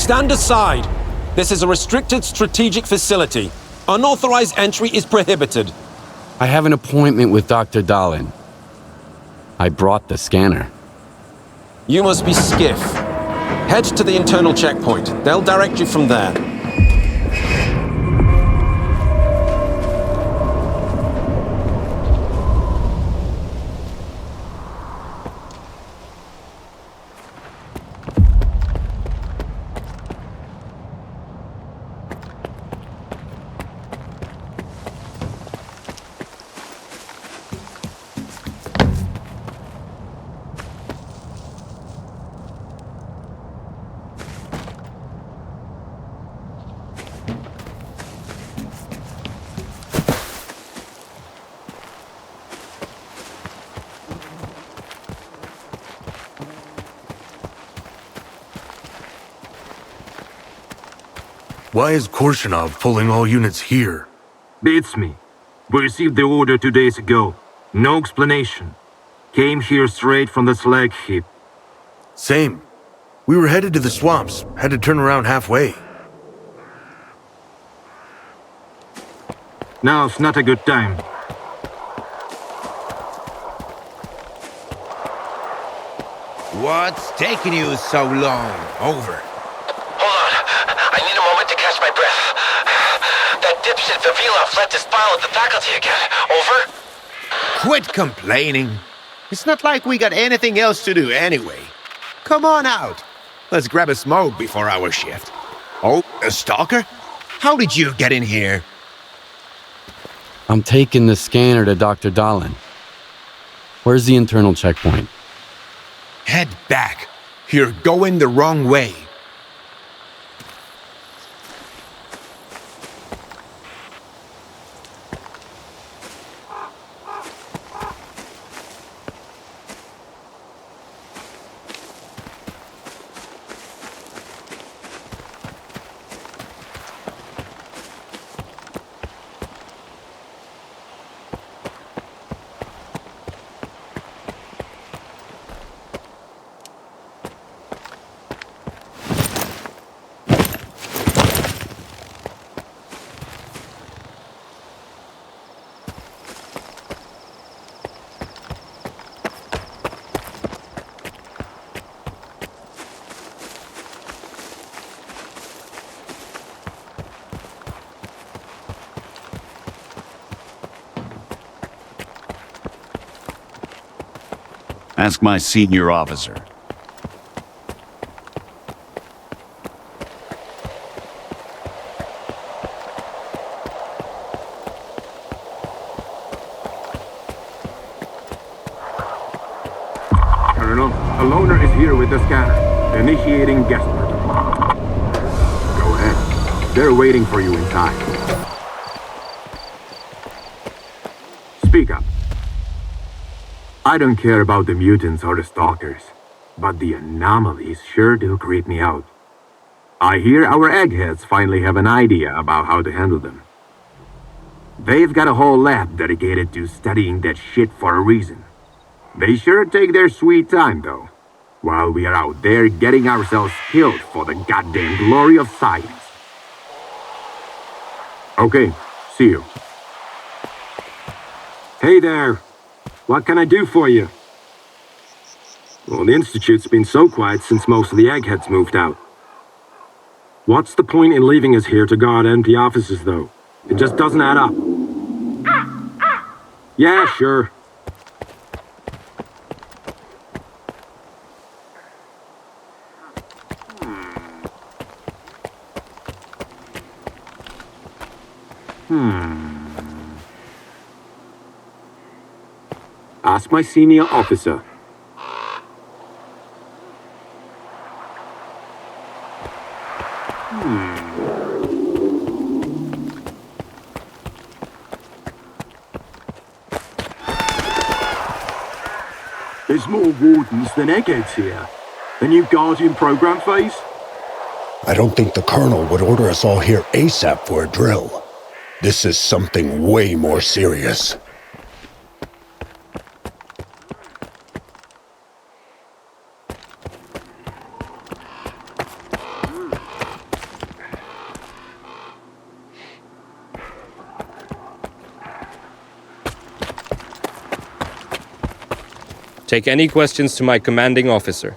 Stand aside. This is a restricted strategic facility. Unauthorized entry is prohibited. I have an appointment with Dr. Dahlin. I brought the scanner. You must be Skiff. Head to the internal checkpoint. They'll direct you from there. Why is Korshunov pulling all units here? Beats me. We received the order 2 days ago. No explanation. Came here straight from the slag heap. Same. We were headed to the swamps, had to turn around halfway. Now's not a good time. What's taking you so long? Over. Hold on. I need a moment to catch my breath. That dipshit Vavilov fled to spy at the faculty again. Over? Quit complaining. It's not like we got anything else to do anyway. Come on out. Let's grab a smoke before our shift. Oh, a stalker? How did you get in here? I'm taking the scanner to Dr. Dahlin. Where's the internal checkpoint? Head back. You're going the wrong way. Ask my senior officer. Colonel, a loner is here with the scanner. Initiating guest protocol. Go ahead. They're waiting for you inside. Speak up. I don't care about the mutants or the stalkers, but the anomalies sure do creep me out. I hear our eggheads finally have an idea about how to handle them. They've got a whole lab dedicated to studying that shit for a reason. They sure take their sweet time, though, while we are out there getting ourselves killed for the goddamn glory of science. Okay, see you. Hey there. What can I do for you? Well, the Institute's been so quiet since most of the eggheads moved out. What's the point in leaving us here to guard empty offices, though? It just doesn't add up. Yeah, sure. Ask my senior officer. There's more wardens than eggheads here. The new Guardian program phase? I don't think the Colonel would order us all here ASAP for a drill. This is something way more serious. Take any questions to my commanding officer.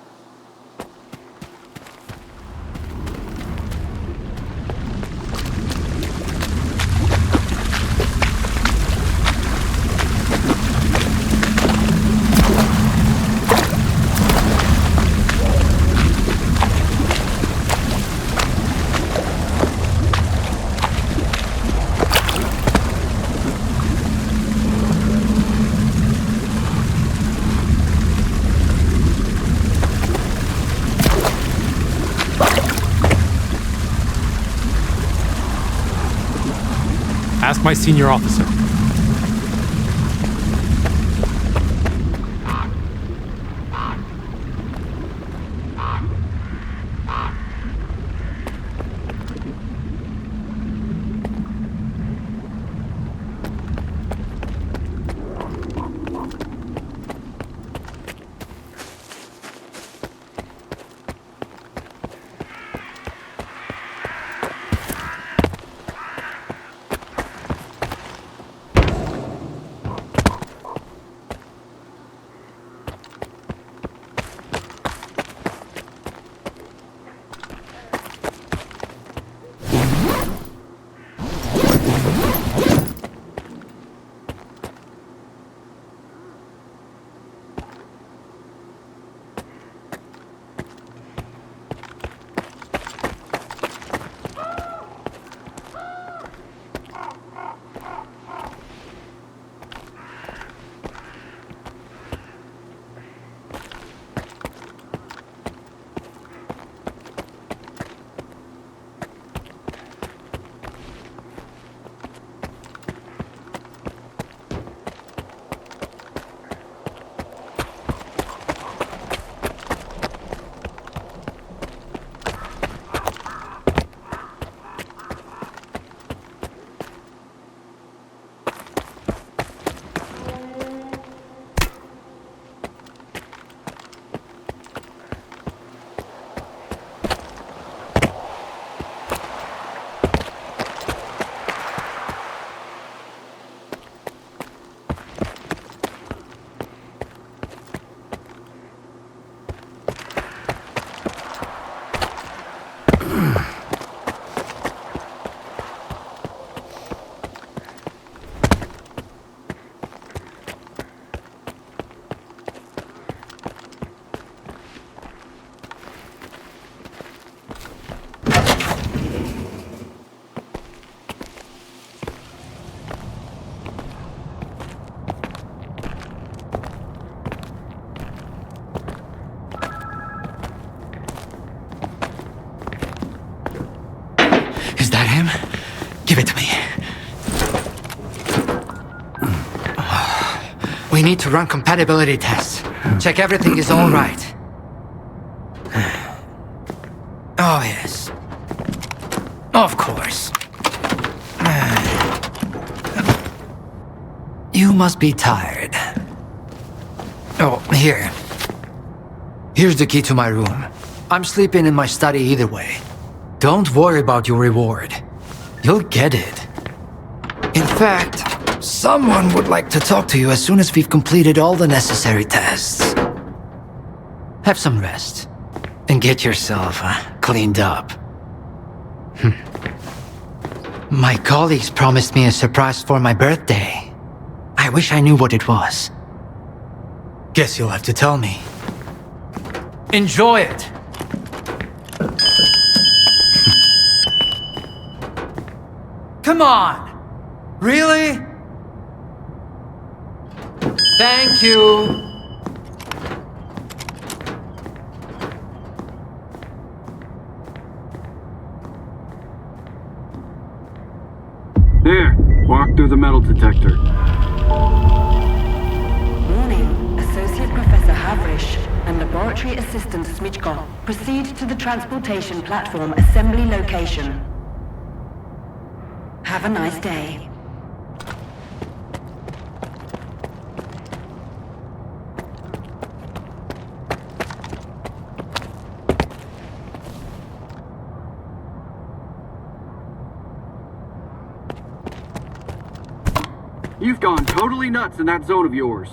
Ask my senior officer. Is that him? Give it to me. We need to run compatibility tests. Check everything is all right. Oh, yes. Of course. You must be tired. Oh, here. Here's the key to my room. I'm sleeping in my study either way. Don't worry about your reward. You'll get it. In fact, someone would like to talk to you as soon as we've completed all the necessary tests. Have some rest. And get yourself cleaned up. My colleagues promised me a surprise for my birthday. I wish I knew what it was. Guess you'll have to tell me. Enjoy it! Come on! Really? Thank you! There, walk through the metal detector. Morning, Associate Professor Havrish and Laboratory Assistant Smitchko. Proceed to the transportation platform assembly location. Have a nice day. You've gone totally nuts in that zone of yours.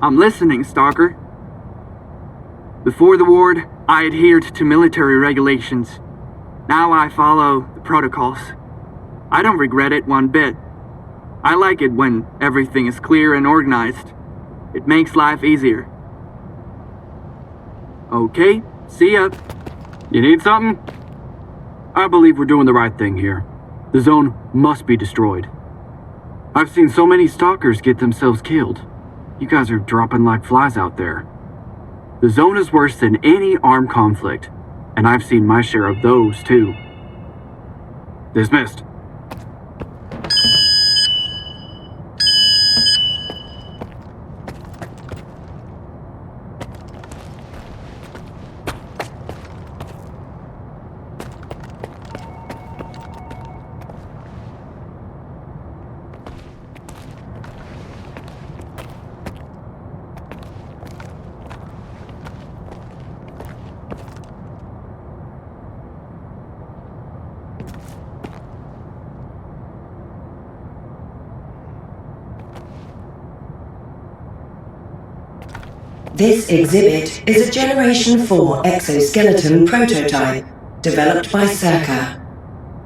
I'm listening, Stalker. Before the ward, I adhered to military regulations. Now I follow the protocols. I don't regret it one bit. I like it when everything is clear and organized. It makes life easier. Okay, see ya. You need something? I believe we're doing the right thing here. The zone must be destroyed. I've seen so many stalkers get themselves killed. You guys are dropping like flies out there. The zone is worse than any armed conflict, and I've seen my share of those too. Dismissed. This exhibit is a Generation 4 exoskeleton prototype developed by SIRCAA.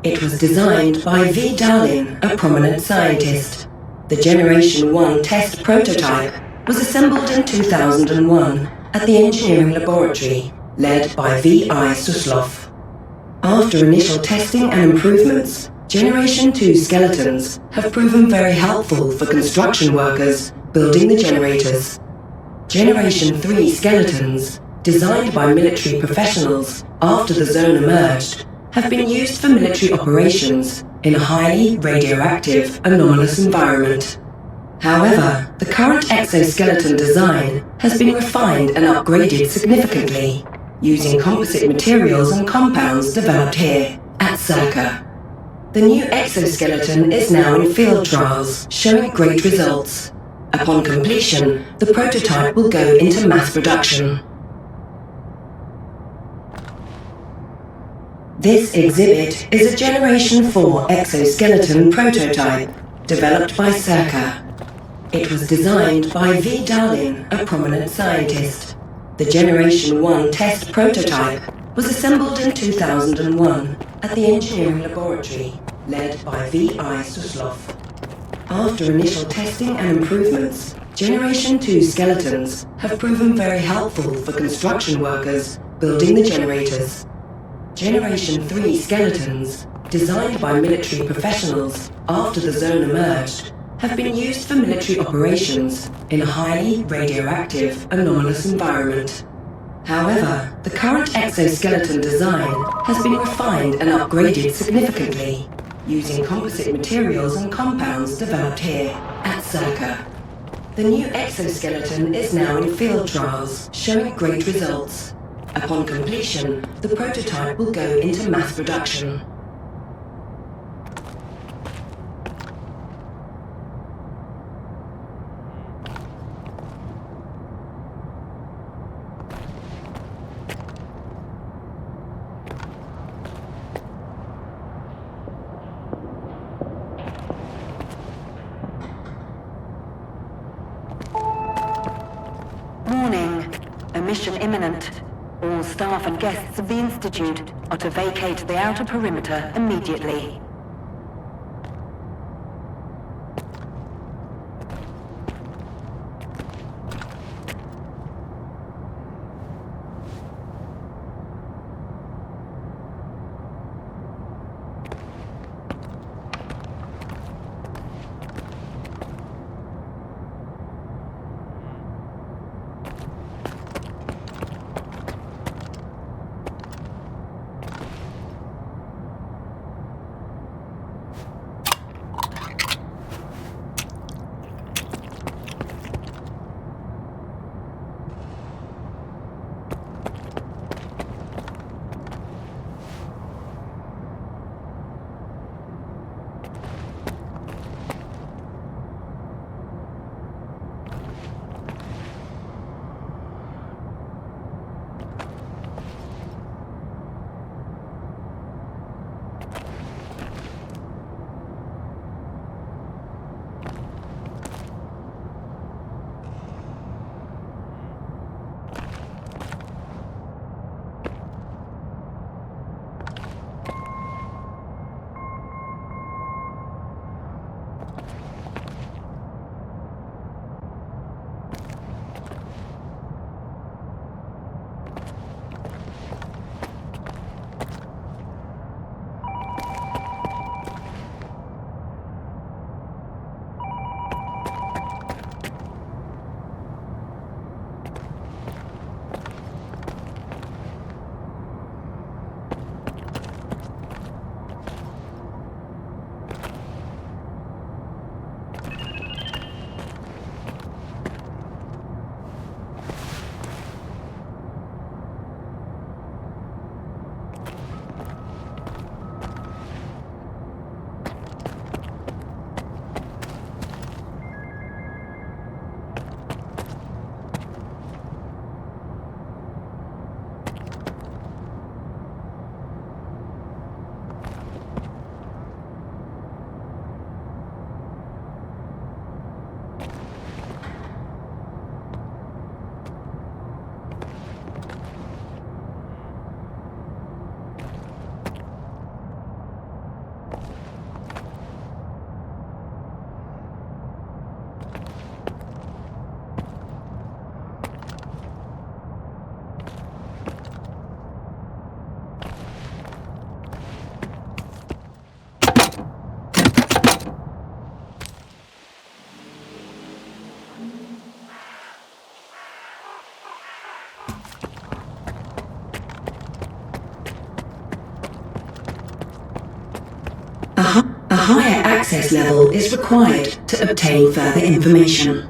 It was designed by V. Darlin, a prominent scientist. The Generation 1 test prototype was assembled in 2001 at the engineering laboratory led by V.I. Suslov. After initial testing and improvements, Generation 2 skeletons have proven very helpful for construction workers building the generators. Generation 3 skeletons, designed by military professionals after the zone emerged, have been used for military operations in a highly radioactive, anomalous environment. However, the current exoskeleton design has been refined and upgraded significantly, using composite materials and compounds developed here at SIRCAA. The new exoskeleton is now in field trials, showing great results. Upon completion, the prototype will go into mass production. This exhibit is a Generation 4 exoskeleton prototype developed by SIRCAA. It was designed by V. Darlin, a prominent scientist. The Generation 1 test prototype was assembled in 2001 at the engineering laboratory led by V.I. Suslov. After initial testing and improvements, Generation 2 skeletons have proven very helpful for construction workers building the generators. Generation 3 skeletons, designed by military professionals after the zone emerged, have been used for military operations in a highly radioactive, anomalous environment. However, the current exoskeleton design has been refined and upgraded significantly, using composite materials and compounds developed here at SIRCAA. The new exoskeleton is now in field trials, showing great results. Upon completion, the prototype will go into mass production. Warning. Emission imminent. All staff and guests of the Institute are to vacate the outer perimeter immediately. access level is required to obtain further information.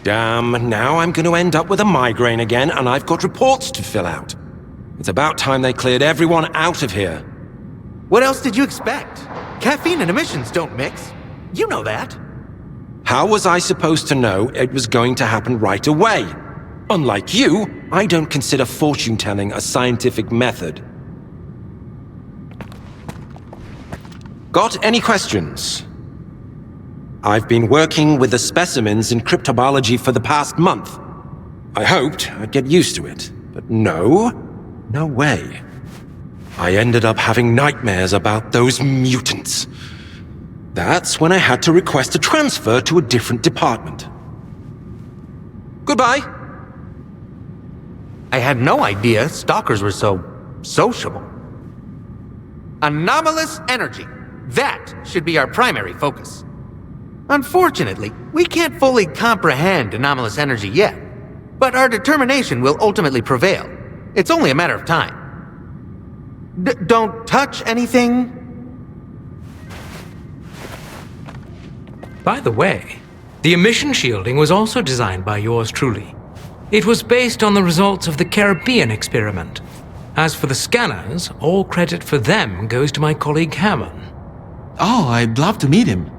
Damn, now I'm going to end up with a migraine again, and I've got reports to fill out. It's about time they cleared everyone out of here. What else did you expect? Caffeine and emissions don't mix. You know that. How was I supposed to know it was going to happen right away? Unlike you, I don't consider fortune-telling a scientific method. Got any questions? I've been working with the specimens in cryptobiology for the past month. I hoped I'd get used to it, but no way. I ended up having nightmares about those mutants. That's when I had to request a transfer to a different department. Goodbye. I had no idea stalkers were so sociable. Anomalous energy. That should be our primary focus. Unfortunately, we can't fully comprehend anomalous energy yet, but our determination will ultimately prevail. It's only a matter of time. Don't touch anything. By the way, the emission shielding was also designed by yours truly. It was based on the results of the Caribbean experiment. As for the scanners, all credit for them goes to my colleague Hammond. Oh, I'd love to meet him.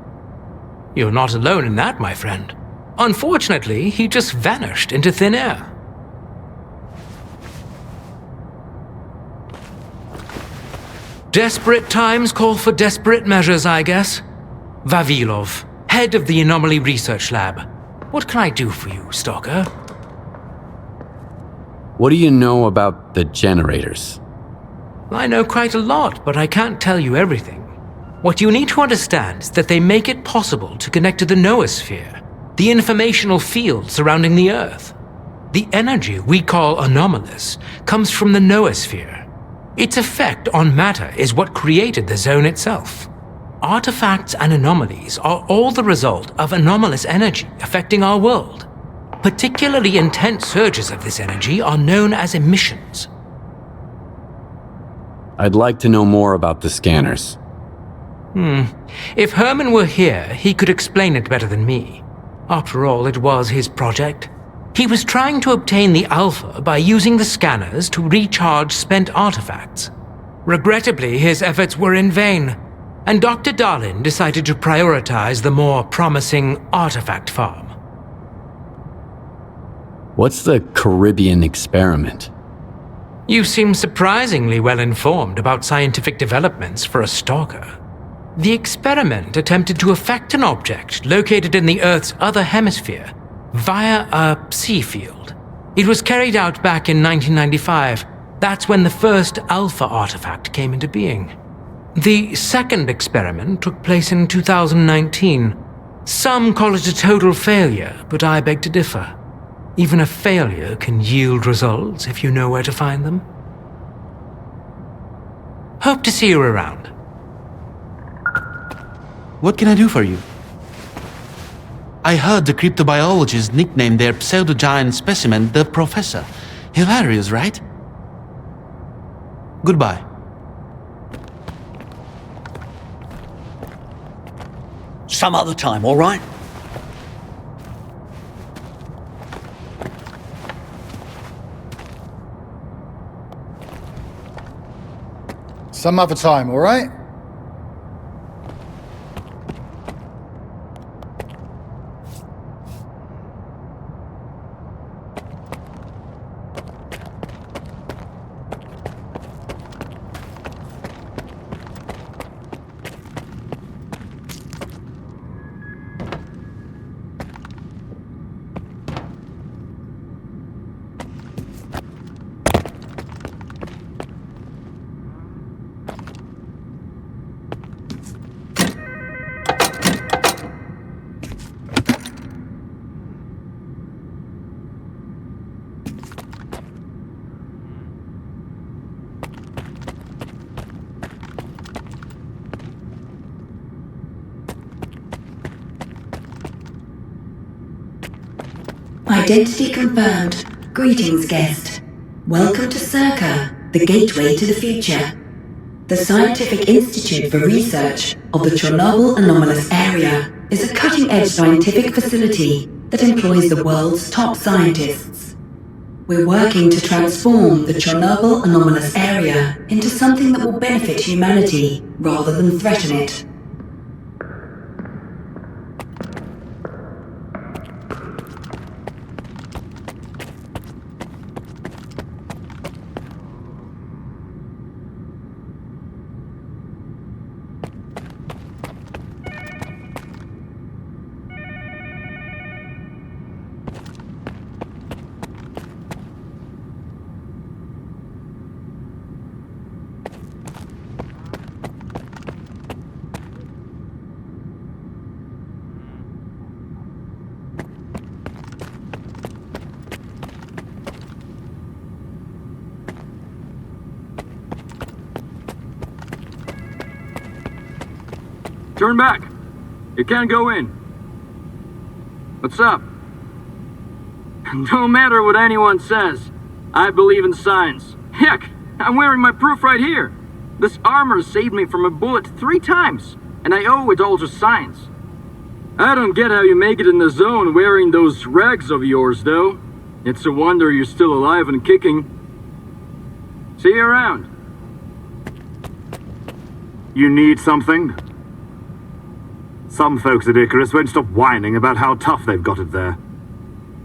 You're not alone in that, my friend. Unfortunately, he just vanished into thin air. Desperate times call for desperate measures, I guess. Vavilov, head of the Anomaly Research Lab. What can I do for you, Stalker? What do you know about the generators? I know quite a lot, but I can't tell you everything. What you need to understand is that they make it possible to connect to the noosphere, the informational field surrounding the Earth. The energy we call anomalous comes from the noosphere. Its effect on matter is what created the zone itself. Artifacts and anomalies are all the result of anomalous energy affecting our world. Particularly intense surges of this energy are known as emissions. I'd like to know more about the scanners. If Herman were here, he could explain it better than me. After all, it was his project. He was trying to obtain the Alpha by using the scanners to recharge spent artifacts. Regrettably, his efforts were in vain, and Dr. Darlin decided to prioritize the more promising artifact farm. What's the Caribbean experiment? You seem surprisingly well informed about scientific developments for a stalker. The experiment attempted to affect an object located in the Earth's other hemisphere via a psi field. It was carried out back in 1995. That's when the first Alpha artifact came into being. The second experiment took place in 2019. Some call it a total failure, but I beg to differ. Even a failure can yield results if you know where to find them. Hope to see you around. What can I do for you? I heard the cryptobiologists nicknamed their pseudo-giant specimen the Professor. Hilarious, right? Goodbye. Some other time, all right? Some other time, all right? Identity confirmed. Greetings, guest. Welcome to SIRCAA. the gateway to the future. The Scientific Institute for Research of the Chornobyl Anomalous Area is a cutting-edge scientific facility that employs the world's top scientists. We're working to transform the Chornobyl Anomalous Area into something that will benefit humanity rather than threaten it. Turn back. You can't go in. What's up? No matter what anyone says, I believe in science. Heck, I'm wearing my proof right here. This armor saved me from a bullet 3 times, and I owe it all to science. I don't get how you make it in the zone wearing those rags of yours, though. It's a wonder you're still alive and kicking. See you around. You need something? Some folks at Icarus won't stop whining about how tough they've got it there.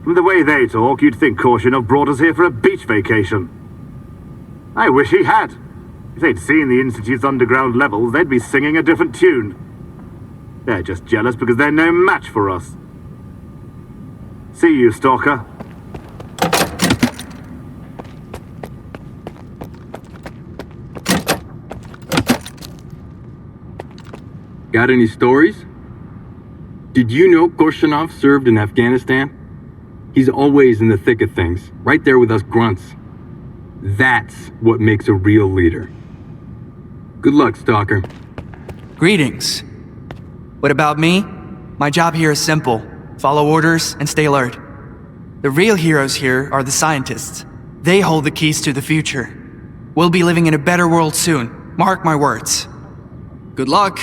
From the way they talk, you'd think Korshunov brought us here for a beach vacation. I wish he had. If they'd seen the Institute's underground levels, they'd be singing a different tune. They're just jealous because they're no match for us. See you, Stalker. Got any stories? Did you know Korshunov served in Afghanistan? He's always in the thick of things, right there with us grunts. That's what makes a real leader. Good luck, Stalker. Greetings. What about me? My job here is simple. Follow orders and stay alert. The real heroes here are the scientists. They hold the keys to the future. We'll be living in a better world soon. Mark my words. Good luck.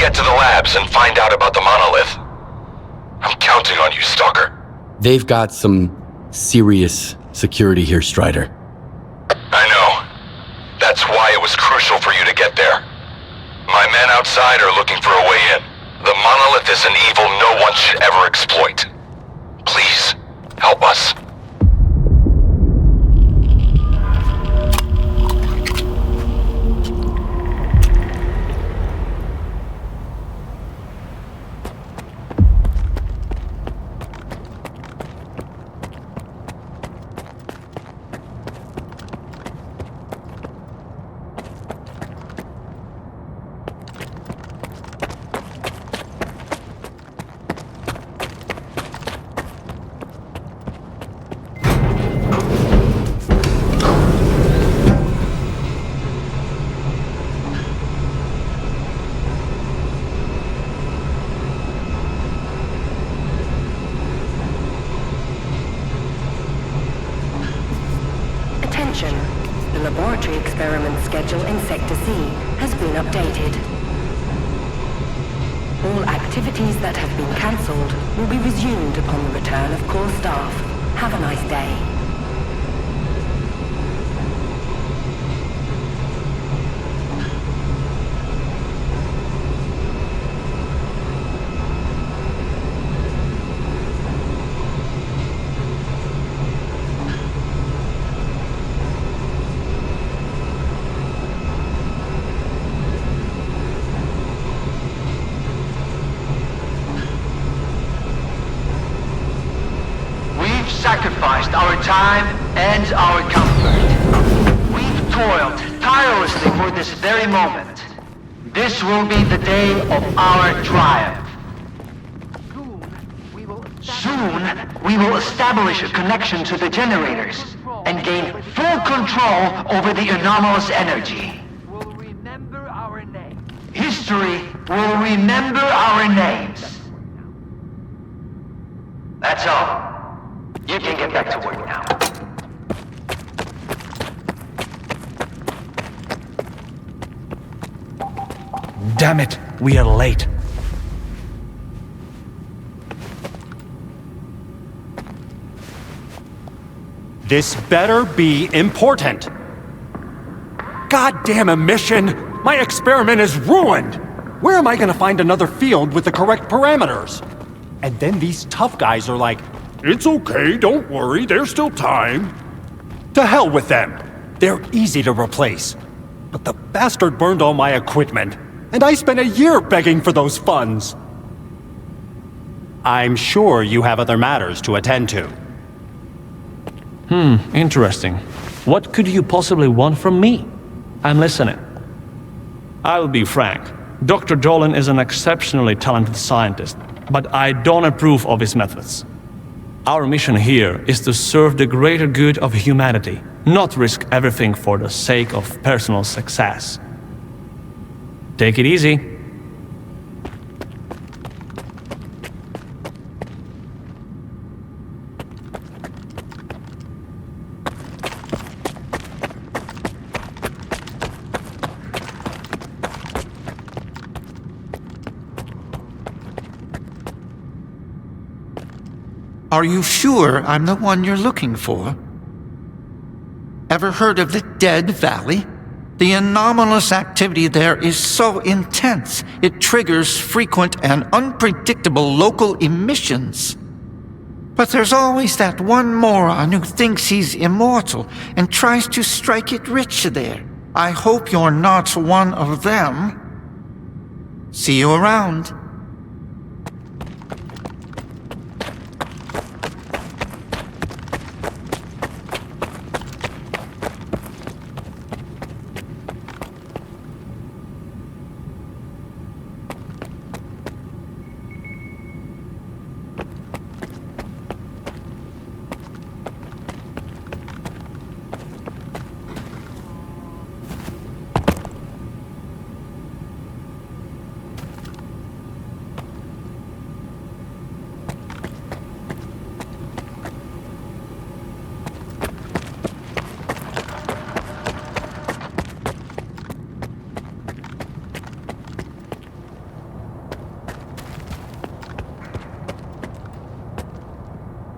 get to the labs and find out about the monolith. I'm counting on you, Stalker. They've got some serious security here, Strider. I know. That's why it was crucial for you to get there. My men outside are looking for a way in. The monolith is an evil no one should ever exploit. Please, help us. The laboratory experiment schedule in Sector C has been updated. All activities that have been cancelled will be resumed upon the return of core staff. Have a nice day. Sacrificed our time and our comfort. We've toiled tirelessly for this very moment. This will be the day of our triumph. Soon, we will establish a connection to the generators and gain full control over the anomalous energy. History will remember our names. That's all. You can get back to work now. Damn it, we are late. This better be important. Goddamn emission! My experiment is ruined! Where am I gonna find another field with the correct parameters? And then these tough guys are like, "It's okay, don't worry, there's still time." To hell with them. They're easy to replace. But the bastard burned all my equipment, and I spent a year begging for those funds. I'm sure you have other matters to attend to. Interesting. What could you possibly want from me? I'm listening. I'll be frank. Dr. Dolan is an exceptionally talented scientist, but I don't approve of his methods. Our mission here is to serve the greater good of humanity, not risk everything for the sake of personal success. Take it easy. Are you sure I'm the one you're looking for? Ever heard of the Dead Valley? The anomalous activity there is so intense, it triggers frequent and unpredictable local emissions. But there's always that one moron who thinks he's immortal and tries to strike it rich there. I hope you're not one of them. See you around.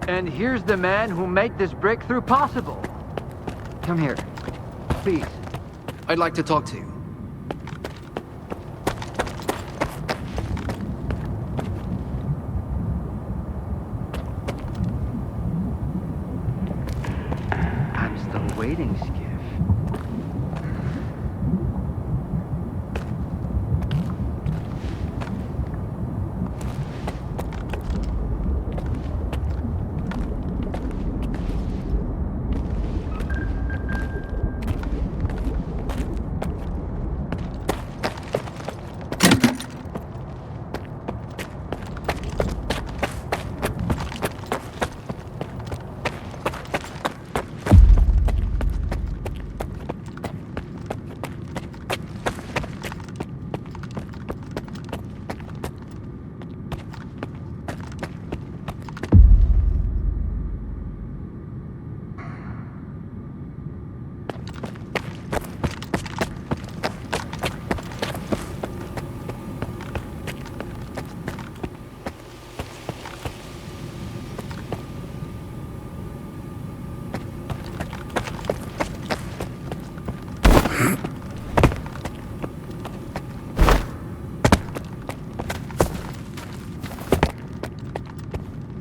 And here's the man who made this breakthrough possible. Come here. Please. I'd like to talk to you. I'm still waiting, Skiff.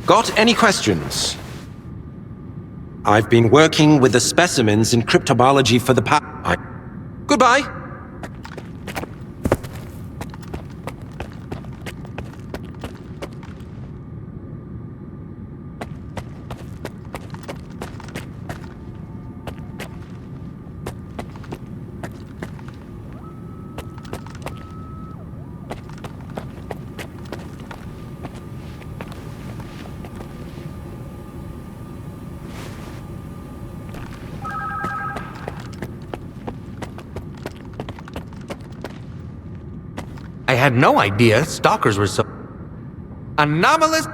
Got any questions? I've been working with the specimens in cryptobiology for the past... Goodbye! I had no idea stalkers were so anomalous.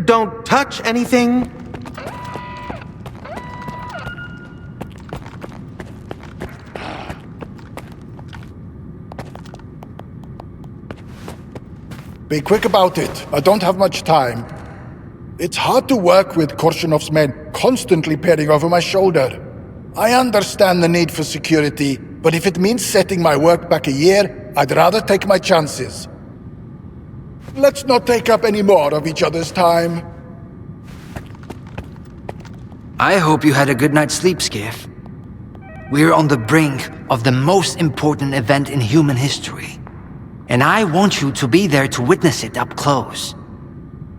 Don't touch anything. Be quick about it. I don't have much time. It's hard to work with Korshunov's men constantly peering over my shoulder. I understand the need for security, but if it means setting my work back a year, I'd rather take my chances. Let's not take up any more of each other's time. I hope you had a good night's sleep, Skiff. We're on the brink of the most important event in human history. And I want you to be there to witness it up close.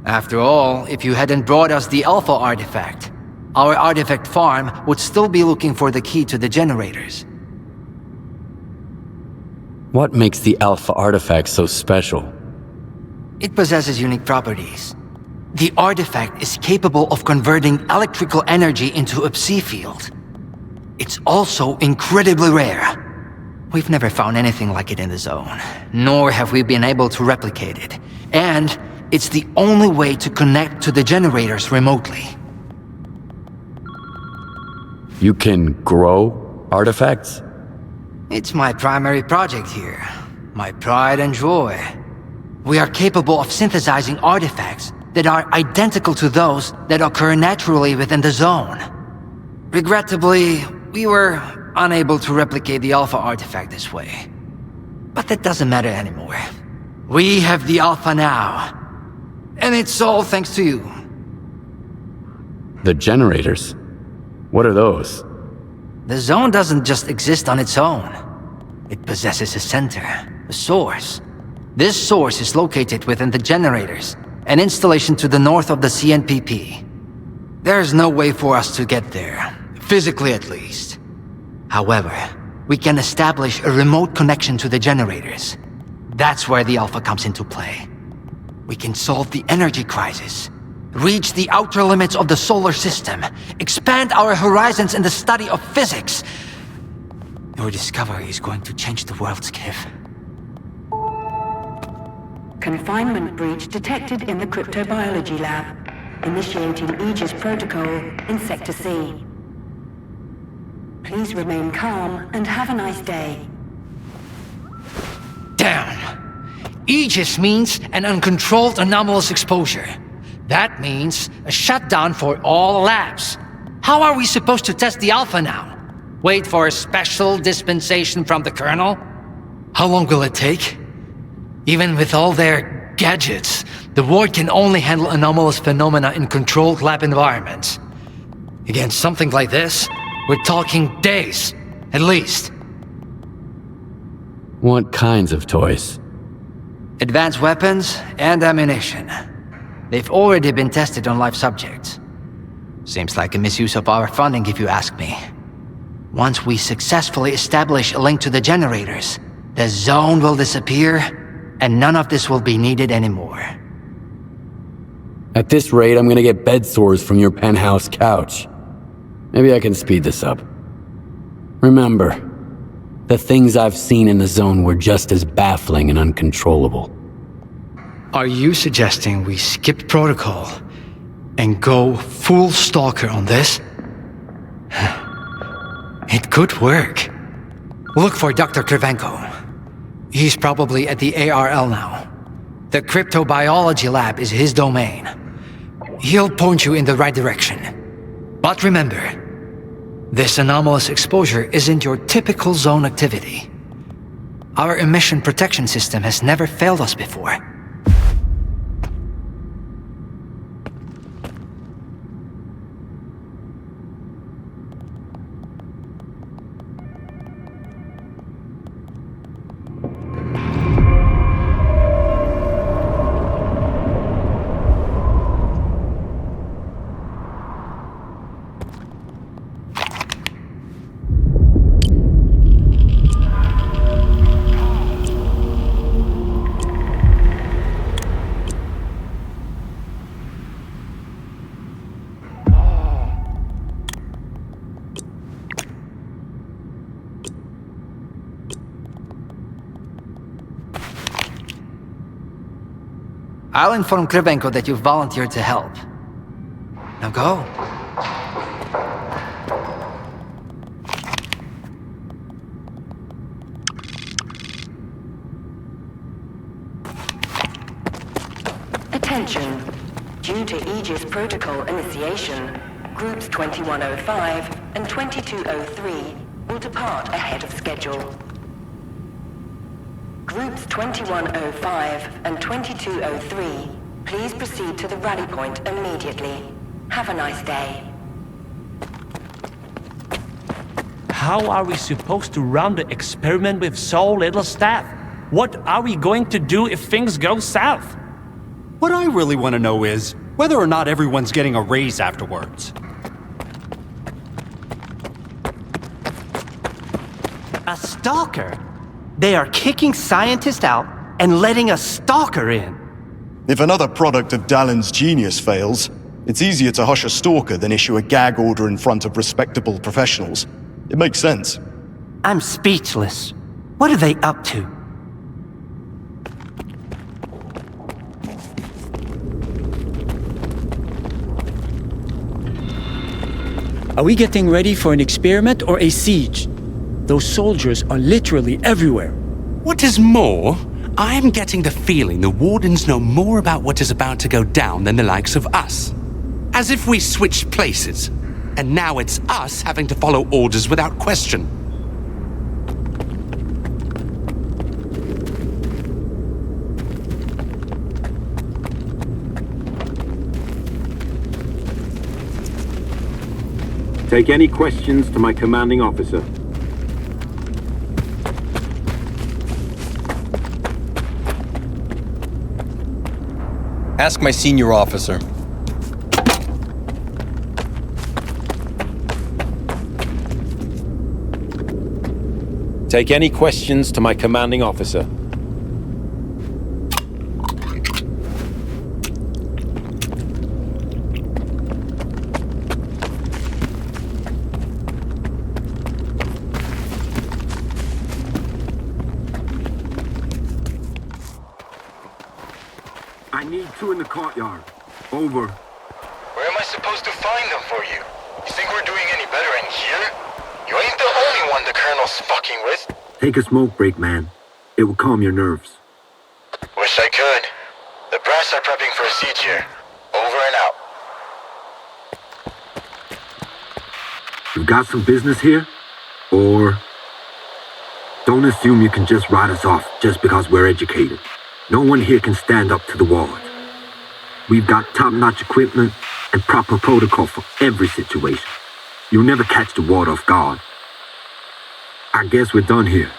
After all, if you hadn't brought us the Alpha artifact, our artifact farm would still be looking for the key to the generators. What makes the Alpha artifact so special? It possesses unique properties. The artifact is capable of converting electrical energy into a psi field. It's also incredibly rare. We've never found anything like it in the zone, nor have we been able to replicate it. And it's the only way to connect to the generators remotely. You can grow artifacts? It's my primary project here. My pride and joy. We are capable of synthesizing artifacts that are identical to those that occur naturally within the zone. Regrettably, we were unable to replicate the Alpha artifact this way. But that doesn't matter anymore. We have the Alpha now. And it's all thanks to you. The generators? What are those? The zone doesn't just exist on its own. It possesses a center, a source. This source is located within the generators, an installation to the north of the CNPP. There's no way for us to get there, physically at least. However, we can establish a remote connection to the generators. That's where the Alpha comes into play. We can solve the energy crisis, reach the outer limits of the solar system, expand our horizons in the study of physics. Your discovery is going to change the world, Skiff. Confinement breach detected in the cryptobiology lab. Initiating Aegis protocol in Sector C. Please remain calm and have a nice day. Damn! Aegis means an uncontrolled anomalous exposure. That means a shutdown for all labs. How are we supposed to test the Alpha now? Wait for a special dispensation from the Colonel? How long will it take? Even with all their gadgets, the ward can only handle anomalous phenomena in controlled lab environments. Against something like this, we're talking days, at least. What kinds of toys? Advanced weapons and ammunition. They've already been tested on live subjects. Seems like a misuse of our funding, if you ask me. Once we successfully establish a link to the generators, the zone will disappear, and none of this will be needed anymore. At this rate, I'm gonna get bed sores from your penthouse couch. Maybe I can speed this up. Remember, the things I've seen in the zone were just as baffling and uncontrollable. Are you suggesting we skip protocol and go full stalker on this? It could work. Look for Dr. Krivenko. He's probably at the ARL now. The cryptobiology lab is his domain. He'll point you in the right direction. But remember, this anomalous exposure isn't your typical zone activity. Our emission protection system has never failed us before. I'll inform Krivenko that you volunteered to help. Now go. Attention. Due to Aegis Protocol initiation, Groups 2105 and 2203 will depart ahead of schedule. Groups 2105 and 2203, please proceed to the rally point immediately. Have a nice day. How are we supposed to run the experiment with so little staff? What are we going to do if things go south? What I really want to know is whether or not everyone's getting a raise afterwards. A stalker? They are kicking scientists out and letting a stalker in. If another product of Dallin's genius fails, it's easier to hush a stalker than issue a gag order in front of respectable professionals. It makes sense. I'm speechless. What are they up to? Are we getting ready for an experiment or a siege? Those soldiers are literally everywhere. What is more, I am getting the feeling the Wardens know more about what is about to go down than the likes of us. As if we switched places, and now it's us having to follow orders without question. Take any questions to my commanding officer. Ask my senior officer. Take any questions to my commanding officer. I need two in the courtyard. Over. Where am I supposed to find them for you? You think we're doing any better in here? You ain't the only one the Colonel's fucking with. Take a smoke break, man. It will calm your nerves. Wish I could. The brass are prepping for a siege here. Over and You got some business here? Or don't assume you can just write us off just because we're educated. No one here can stand up to the wards. We've got top-notch equipment and proper protocol for every situation. You'll never catch the ward off guard. I guess we're done here.